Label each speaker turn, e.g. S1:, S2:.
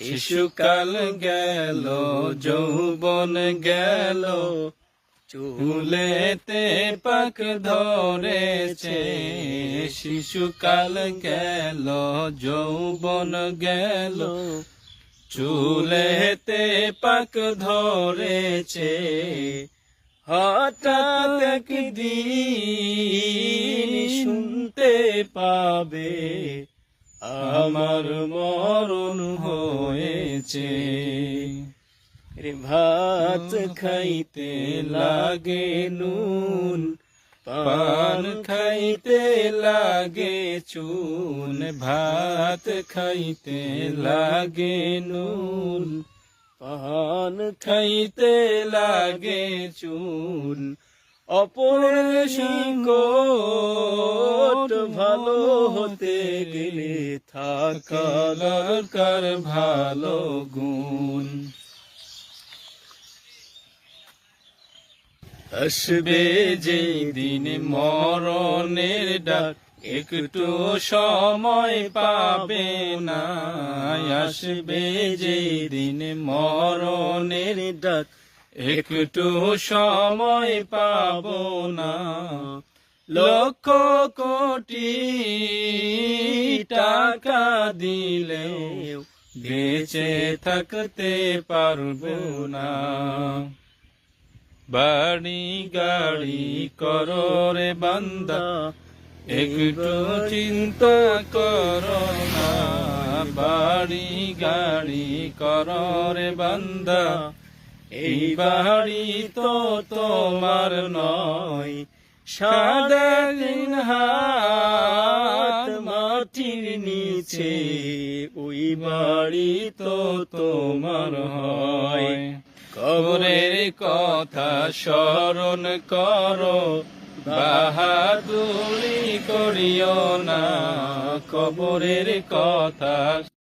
S1: শিশুকাল গেল যৌবন গেল, চুলেতে পাক ধরেছে। শিশুকাল গেল যৌবন গেল, চুলেতে পাক ধরেছে। হঠাৎ একদিন শুনতে পাবে আমার মরণ হয়েছে। ভাত খাইতে লাগে নুন, পান খাইতে লাগে চুন। ভাত খাইতে লাগে নুন, পান খাইতে লাগে চুন। অপরিশিষ্ট ভালো হতে গেলে থাকা দরকার ভালো গুণ। আসবে যেদিন মরণের ডাক, একটু সময় পাবে না। আসবে যেদিন মরণের ডাক, একটু সময় পাবো না। লক্ষ কোটি টাকা দিলেও বেঁচে থাকতে পারবো না। বাড়ি গাড়ি করো রে বান্দা, একটু চিন্তা করো না। বাড়ি গাড়ি করো রে বান্দা, এই বাড়ি তো তোমার নয়। সারাদিন হাত মাটির নিচে, ওই বাড়ি তো তোমার হয়। কবরের কথা স্মরণ করো, বাহাদুরি করিও না। কবরের কথা